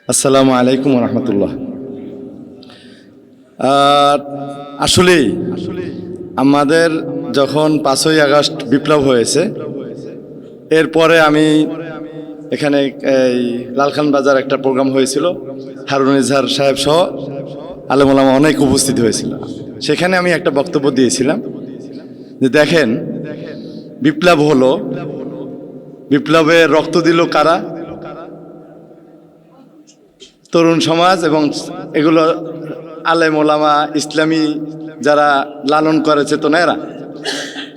আসসালামু আলাইকুম রহমতুল্লাহ। আসলে আমাদের যখন 5ই আগস্ট বিপ্লব হয়েছে, এরপরে আমি এখানে এই লালখান বাজার একটা প্রোগ্রাম হয়েছিল, হারুন ইজহার সাহেব সহ আলেম ওলামা অনেক উপস্থিত হয়েছিল। সেখানে আমি একটা বক্তব্য দিয়েছিলাম যে দেখেন, বিপ্লব হলো, বিপ্লবে রক্ত দিল কারা? তরুণ সমাজ এবং এগুলো আলেম ওলামা ইসলামী যারা লালন করে চেতনা, এরা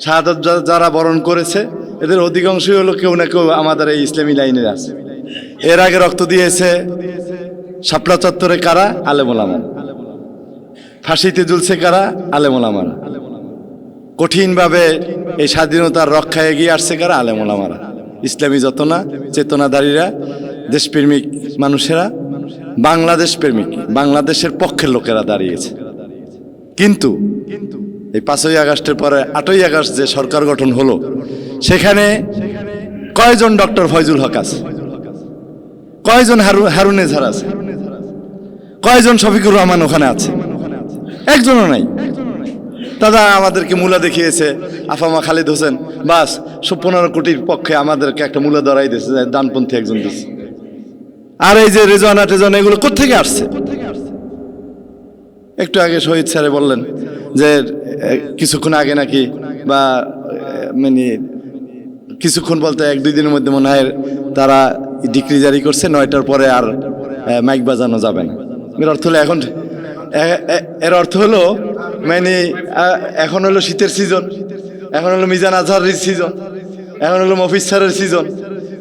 শাহাদাত যারা বরণ করেছে, এদের অধিকাংশই হলো কেউ না কেউ আমাদের এই ইসলামী লাইনের আছে। এর আগে রক্ত দিয়েছে শাপলা চত্বরে কারা? আলেম ওলামা। ফাঁসিতে ঝুলছে কারা? আলেম ওলামারা। কঠিনভাবে এই স্বাধীনতার রক্ষায় এগিয়ে আসছে কারা? আলেম ওলামারা, ইসলামী যতনা চেতনাধারীরা, দেশপ্রেমিক মানুষেরা, বাংলাদেশ প্রেমিক, বাংলাদেশের পক্ষের লোকেরা দাঁড়িয়েছে। কিন্তু এই 5ই আগস্টের পরে 8ই আগস্ট যে সরকার গঠন হলো, সেখানে কয়জন ডক্টর ফয়জুল হক আছে? কয়জন হারুন ইজহার আছে? কয়জন শফিকুর রহমান ওখানে আছে? একজনও নাই। দাদা আমাদেরকে মূলা দেখিয়েছে আফামা খালিদ হোসেন, বাস 15 কোটির পক্ষে আমাদেরকে একটা মূলা ধরাই দিয়েছে, ডানপন্থী একজন দিচ্ছে। আর এই যে রেজওয়ানা টেজওয়ানা এগুলো কোত্থেকে আসছে? একটু আগে শহীদ স্যারে বললেন যে কিছুক্ষণ আগে নাকি, বা মানে কিছুক্ষণ বলতে 1-2 দিনের মধ্যে মনে হয় তারা ডিক্রি জারি করছে, 9টার পরে আর মাইক বাজানো যাবে না। এর অর্থ হলো মানে এখন হলো শীতের সিজন, এখন হলো মিজান আজহারের সিজন, এখন হলো মফিজ স্যারের সিজন,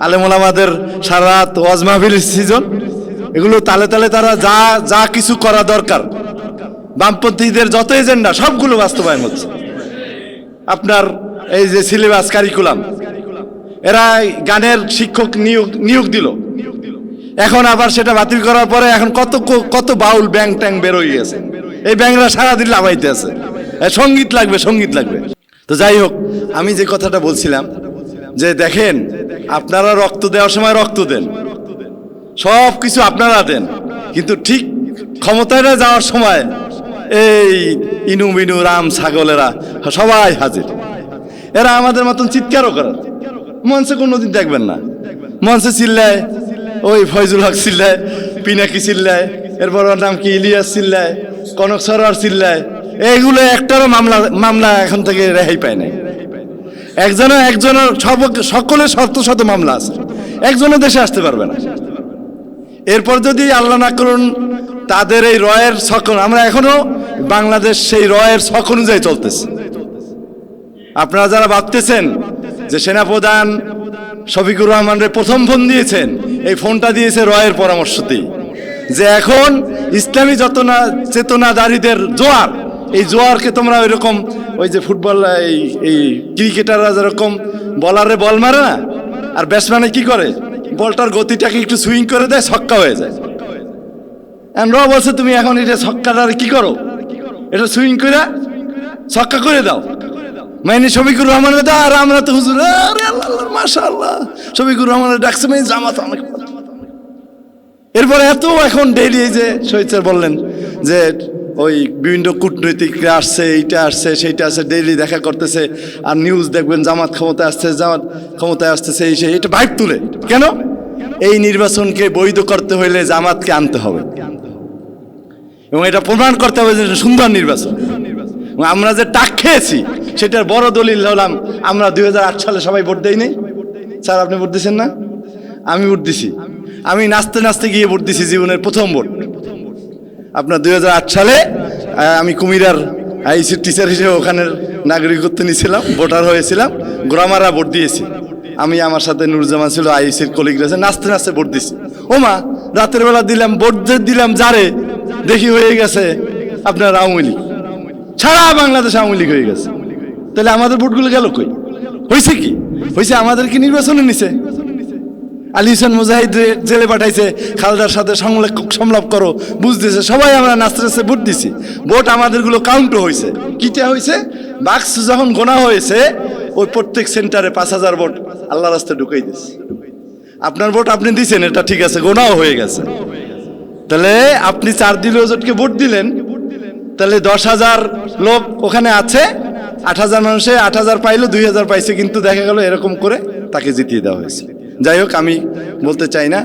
আলেম ওলামাদের সারা রাত ওয়াজ মাহফিলের সিজন। এগুলো তালে তালে তারা যা যা কিছু করা দরকার, বামপন্থীদের যত এজেন্ডা সবগুলো বাস্তবায়ন হচ্ছে। আপনার এই যে সিলেবাস কারিকুলাম, এরা গানের শিক্ষক নিয়োগ দিল, এখন আবার সেটা বাতিল করার পরে এখন কত বাউল ব্যাং ট্যাং বের হয়ে গেছে। এই ব্যাংরা সারাদিন লাভাইতে আছে, সঙ্গীত লাগবে, সঙ্গীত লাগবে। তো যাই হোক, আমি যে কথাটা বলছিলাম যে দেখেন, আপনারা রক্ত দেওয়ার সময় রক্ত দেন, সব কিছু আপনারা দেন, কিন্তু ঠিক ক্ষমতায় যাওয়ার সময় এই ইনু মিনু রাম ছাগলেরা সবাই হাজির। এরা আমাদের মতন চিৎকারও করে, মঞ্চে কোনোদিন দেখবেন না। মঞ্চে চিল্লায় ওই ফয়জুল হক চিল্লায়, পিনাকি চিল্লায়, এরপর ওর নাম কি ইলিয়াস চিল্লায়, কনক সরোয়ার চিল্লায়। এইগুলো একটারও মামলা এখন থেকে রেহাই পায় নাই। একজনের সকলের শত মামলা আছে, একজনও দেশে আসতে পারবে না। এরপর যদি আল্লাহ না করুন তাদের এই রয়ের ছক, আমরা এখনো বাংলাদেশ সেই রয়ের ছক অনুযায়ী চলতেছে। আপনারা যারা ভাবতেছেন যে সেনাপ্রধান শফিকুর রহমানের প্রথম ফোন দিয়েছেন, এই ফোনটা দিয়েছে রয়ের পরামর্শতেই, যে এখন ইসলামী চেতনাধারীদের জোয়ার, এই জোয়ারকে তোমরা ওই রকম ওই যে ফুটবল এই ক্রিকেটাররা যেরকম বলারে বল মারে না, আর ব্যাটসম্যানে কি করে, বলটার গতিটাকে একটু সুইং করে দেয়, ছক্কা হয়ে যায়। র বলছে তুমি এখন এটা ছক্কাটার কি করো, এটা সুইং করে ছক্কা করে দাও। মানে শফিকুর রহমানের দা, আর আমরা তো হুজুর মাশাআল্লাহ শফিকুর রহমানের ডাকছে, মানে জামাত অনেক। এরপরে এত এখন ডেইলি এই যে শহীদ স্যার বললেন যে ওই বিভিন্ন কূটনৈতিকরা আসছে, এইটা আসছে সেইটা আসছে, ডেইলি দেখা করতেছে, আর নিউজ দেখবেন জামাত ক্ষমতায় আসতেছে, এই সেই, এটা বাইক তুলে কেন? এই নির্বাচনকে বৈধ করতে হইলে জামাতকে আনতে হবে এবং এটা প্রমাণ করতে হবে যে সুন্দর নির্বাচন। আমরা যে টাক খেয়েছি সেটার বড় দলিল হলাম আমরা 2008 সালে সবাই ভোট দেই নাই। স্যার আপনি ভোট দিয়েছেন না? আমি ভোট দিছি, আমি নাচতে নাচতে গিয়ে ভোট দিছি, জীবনের প্রথম ভোট। আপনার 2008 সালে আমি কুমিরার আইসির টিচার হিসেবে ওখানের নাগরিকত্ব নিয়েছিলাম, ভোটার হয়েছিলাম, গ্রামারা ভোট দিয়েছি। আমি, আমার সাথে নুরজামান ছিল, আইসির কলিগ রয়েছে, নাচতে নাচতে ভোট দিছি। ওমা, রাতের বেলা দিলাম, ভোট দিলাম যারে দেখি হয়ে গেছে আপনার আওয়ামী লীগ, সারা বাংলাদেশ আওয়ামী লীগ হয়ে গেছে। তাহলে আমাদের ভোটগুলো গেল কই? হয়েছে কি? হয়েছে আমাদেরকে নির্বাচনে নিছে, আলী হোসেন মুজাহিদ জেলে পাঠাইছে, খালেদার সাথে সংলাপ করো, বুঝতেছে সবাই, আমরা নাচতে নাচতে ভোট দিছি। ভোট আমাদেরগুলো কাউন্টও হয়েছে। কিটা হয়েছে? বাক্স যখন গোনা হয়েছে, ওই প্রত্যেক সেন্টারে 5000 ভোট আল্লাহ রাস্তায় ঢুকাই দিচ্ছে। আপনার ভোট আপনি দিচ্ছেন, এটা ঠিক আছে, গোনাও হয়ে গেছে, তাহলে আপনি 4 দলীয় জোটকে ভোট দিলেন, তাহলে 10,000 লোক ওখানে আছে, 8,000 মানুষে 8,000 পাইলো, 2,000 পাইছে, কিন্তু দেখা গেল এরকম করে তাকে জিতিয়ে দেওয়া হয়েছে। যাই হোক, আমি বলতে চাই না,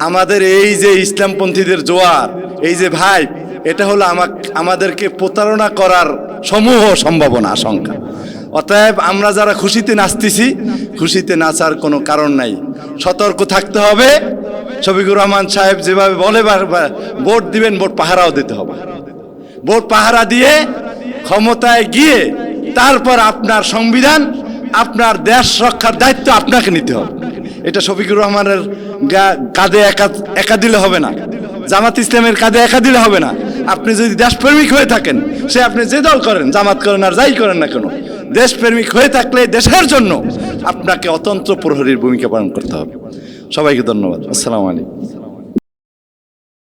আমাদের এই যে ইসলামপন্থীদের জোয়ার, এই যে ভাই, এটা হলো আমাদেরকে প্রতারণা করার সমূহ সম্ভাবনা, আশঙ্কা। অতএব আমরা যারা খুশিতে নাচতেছি, খুশিতে নাচার কোনো কারণ নাই, সতর্ক থাকতে হবে। শফিকুর রহমান সাহেব যেভাবে বলে, ভোট দিবেন, ভোট পাহারাও দিতে হবে। ভোট পাহারা দিয়ে ক্ষমতায় গিয়ে তারপর আপনার সংবিধান, আপনার দেশ রক্ষার দায়িত্ব আপনাকে নিতে হবে। এটা শফিকুর রহমানের কাঁধে একা দিলে হবে না, জামাত ইসলামের কাঁধে একা দিলে হবে না। আপনি যদি দেশপ্রেমিক হয়ে থাকেন, সে আপনি যে দল করেন, জামাত করেন আর যাই করেন না কেন, দেশপ্রেমিক হয়ে থাকলে দেশের জন্য আপনাকে অতন্ত্র প্রহরীর ভূমিকা পালন করতে হবে। সবাইকে ধন্যবাদ। আসসালামু আলাইকুম।